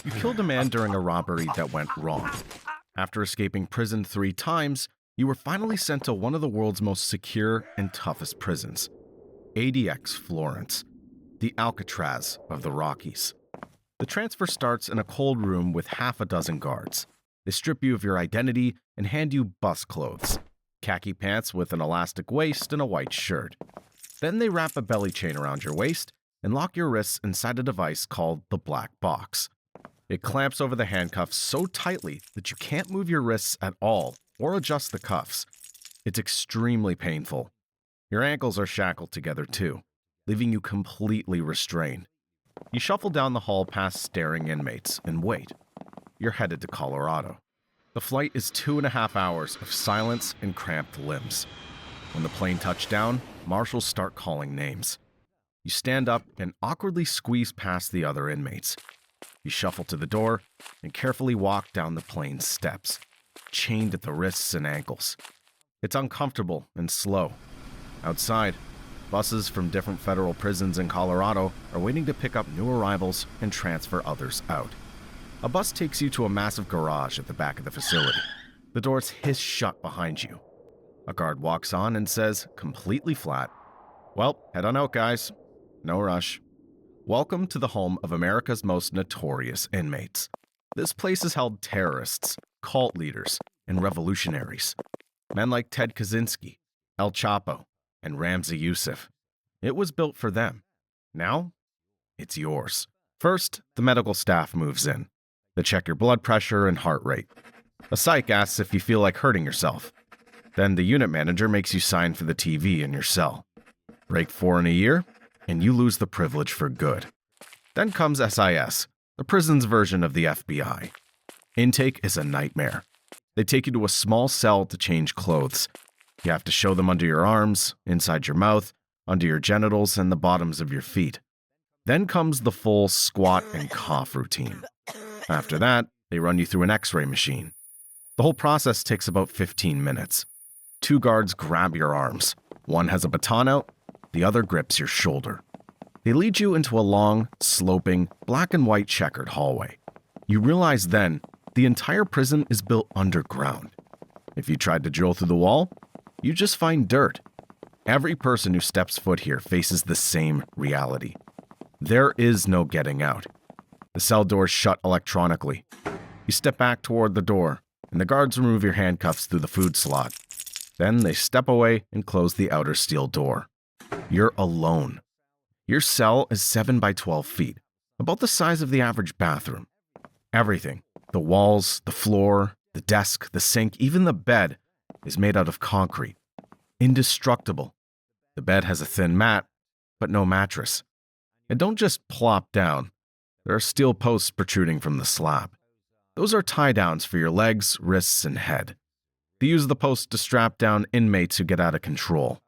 You killed a man during a robbery that went wrong. After escaping prison 3 times, you were finally sent to one of the world's most secure and toughest prisons, ADX Florence, the Alcatraz of the Rockies. The transfer starts in a cold room with half a dozen guards. They strip you of your identity and hand you bus clothes, khaki pants with an elastic waist and a white shirt. Then they wrap a belly chain around your waist and lock your wrists inside a device called the black box. It clamps over the handcuffs so tightly that you can't move your wrists at all or adjust the cuffs. It's extremely painful. Your ankles are shackled together too, leaving you completely restrained. You shuffle down the hall past staring inmates and wait. You're headed to Colorado. The flight is 2.5 hours of silence and cramped limbs. When the plane touches down, marshals start calling names. You stand up and awkwardly squeeze past the other inmates. You shuffle to the door and carefully walk down the plane's steps, chained at the wrists and ankles. It's uncomfortable and slow. Outside, buses from different federal prisons in Colorado are waiting to pick up new arrivals and transfer others out. A bus takes you to a massive garage at the back of the facility. The doors hiss shut behind you. A guard walks on and says, completely flat, "Well, head on out, guys. No rush." Welcome to the home of America's most notorious inmates. This place has held terrorists, cult leaders, and revolutionaries. Men like Ted Kaczynski, El Chapo, and Ramzi Youssef. It was built for them. Now, it's yours. First, the medical staff moves in. They check your blood pressure and heart rate. A psych asks if you feel like hurting yourself. Then the unit manager makes you sign for the TV in your cell. Break 4 in a year, and you lose the privilege for good. Then comes SIS, the prison's version of the FBI. Intake is a nightmare. They take you to a small cell to change clothes. You have to show them under your arms, inside your mouth, under your genitals, and the bottoms of your feet. Then comes the full squat and cough routine. After that, they run you through an X-ray machine. The whole process takes about 15 minutes. 2 guards grab your arms. One has a baton out, the other grips your shoulder. They lead you into a long, sloping, black and white checkered hallway. You realize then the entire prison is built underground. If you tried to drill through the wall, you just find dirt. Every person who steps foot here faces the same reality. There is no getting out. The cell doors shut electronically. You step back toward the door, and the guards remove your handcuffs through the food slot. Then they step away and close the outer steel door. You're alone. Your cell is 7 by 12 feet, about the size of the average bathroom. Everything, the walls, the floor, the desk, the sink, even the bed, is made out of concrete. Indestructible. The bed has a thin mat, but no mattress. And don't just plop down. There are steel posts protruding from the slab. Those are tie-downs for your legs, wrists, and head. They use the posts to strap down inmates who get out of control.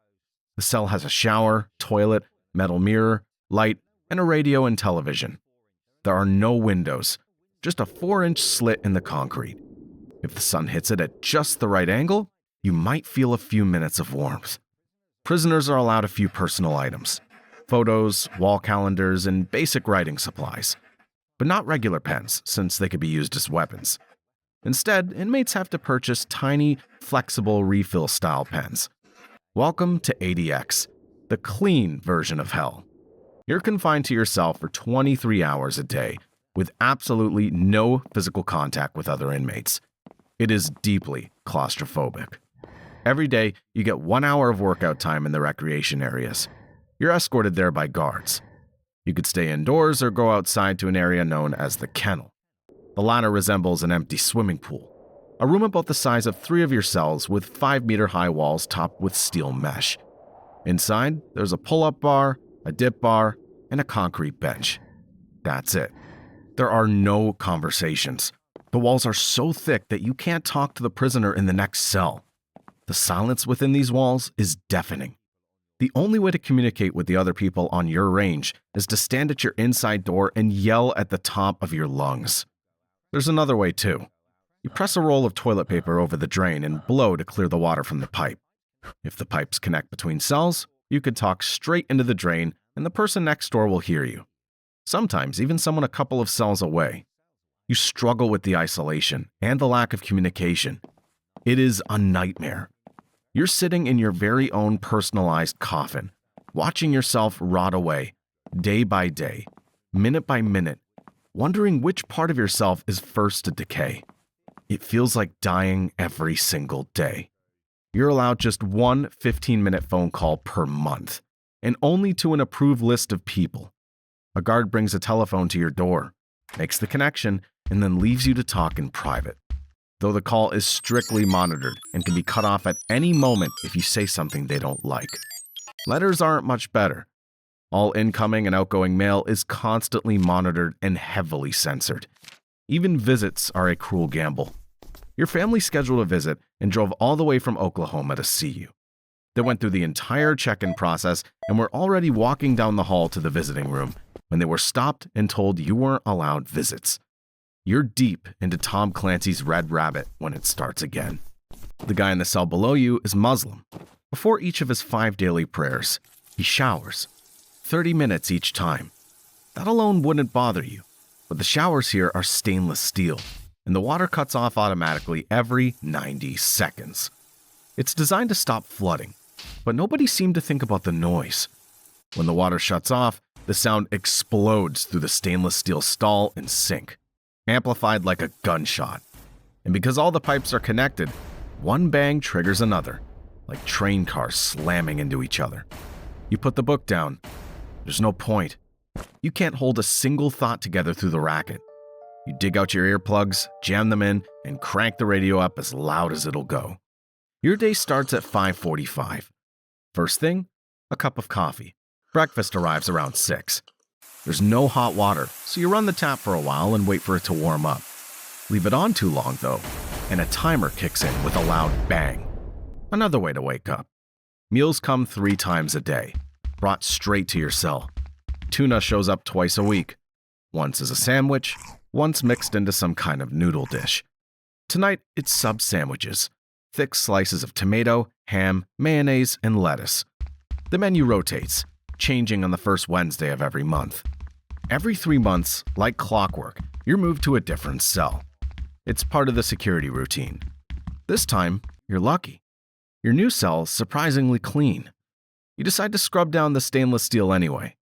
The cell has a shower, toilet, metal mirror, light, and a radio and television. There are no windows, just a 4-inch slit in the concrete. If the sun hits it at just the right angle, you might feel a few minutes of warmth. Prisoners are allowed a few personal items: photos, wall calendars, and basic writing supplies. But not regular pens, since they could be used as weapons. Instead, inmates have to purchase tiny, flexible refill-style pens. Welcome to ADX, the clean version of hell. You're confined to your cell for 23 hours a day, with absolutely no physical contact with other inmates. It is deeply claustrophobic. Every day, you get 1 hour of workout time in the recreation areas. You're escorted there by guards. You could stay indoors or go outside to an area known as the kennel. The latter resembles an empty swimming pool, a room about the size of 3 of your cells with 5-meter-high walls topped with steel mesh. Inside, there's a pull-up bar, a dip bar, and a concrete bench. That's it. There are no conversations. The walls are so thick that you can't talk to the prisoner in the next cell. The silence within these walls is deafening. The only way to communicate with the other people on your range is to stand at your inside door and yell at the top of your lungs. There's another way too. You press a roll of toilet paper over the drain and blow to clear the water from the pipe. If the pipes connect between cells, you could talk straight into the drain and the person next door will hear you. Sometimes even someone a couple of cells away. You struggle with the isolation and the lack of communication. It is a nightmare. You're sitting in your very own personalized coffin, watching yourself rot away, day by day, minute by minute, wondering which part of yourself is first to decay. It feels like dying every single day. You're allowed just one 15-minute phone call per month, and only to an approved list of people. A guard brings a telephone to your door, makes the connection, and then leaves you to talk in private. Though the call is strictly monitored and can be cut off at any moment if you say something they don't like. Letters aren't much better. All incoming and outgoing mail is constantly monitored and heavily censored. Even visits are a cruel gamble. Your family scheduled a visit and drove all the way from Oklahoma to see you. They went through the entire check-in process and were already walking down the hall to the visiting room when they were stopped and told you weren't allowed visits. You're deep into Tom Clancy's Red Rabbit when it starts again. The guy in the cell below you is Muslim. Before each of his 5 daily prayers, he showers. 30 minutes each time. That alone wouldn't bother you, but the showers here are stainless steel, and the water cuts off automatically every 90 seconds. It's designed to stop flooding, but nobody seemed to think about the noise. When the water shuts off, the sound explodes through the stainless steel stall and sink, amplified like a gunshot. And because all the pipes are connected, one bang triggers another, like train cars slamming into each other. You put the book down. There's no point. You can't hold a single thought together through the racket. You dig out your earplugs, jam them in, and crank the radio up as loud as it'll go. Your day starts at 5:45. First thing, a cup of coffee. Breakfast arrives around 6. There's no hot water, so you run the tap for a while and wait for it to warm up. Leave it on too long, though, and a timer kicks in with a loud bang. Another way to wake up. Meals come 3 times a day, brought straight to your cell. Tuna shows up twice a week. Once as a sandwich, once mixed into some kind of noodle dish. Tonight, it's sub sandwiches. Thick slices of tomato, ham, mayonnaise, and lettuce. The menu rotates, changing on the first Wednesday of every month. Every 3 months, like clockwork, you're moved to a different cell. It's part of the security routine. This time, you're lucky. Your new cell's surprisingly clean. You decide to scrub down the stainless steel anyway.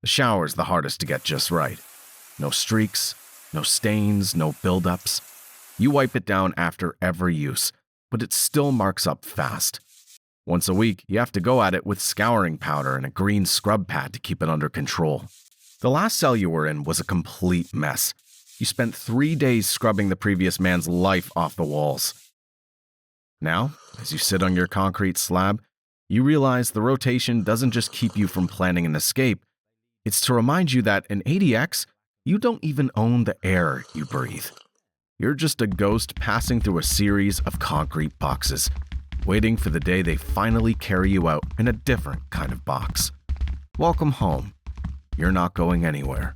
The shower's the hardest to get just right. No streaks, no stains, no buildups. You wipe it down after every use, but it still marks up fast. Once a week, you have to go at it with scouring powder and a green scrub pad to keep it under control. The last cell you were in was a complete mess. You spent 3 days scrubbing the previous man's life off the walls. Now, as you sit on your concrete slab, you realize the rotation doesn't just keep you from planning an escape. It's to remind you that in ADX, you don't even own the air you breathe. You're just a ghost passing through a series of concrete boxes, waiting for the day they finally carry you out in a different kind of box. Welcome home. You're not going anywhere.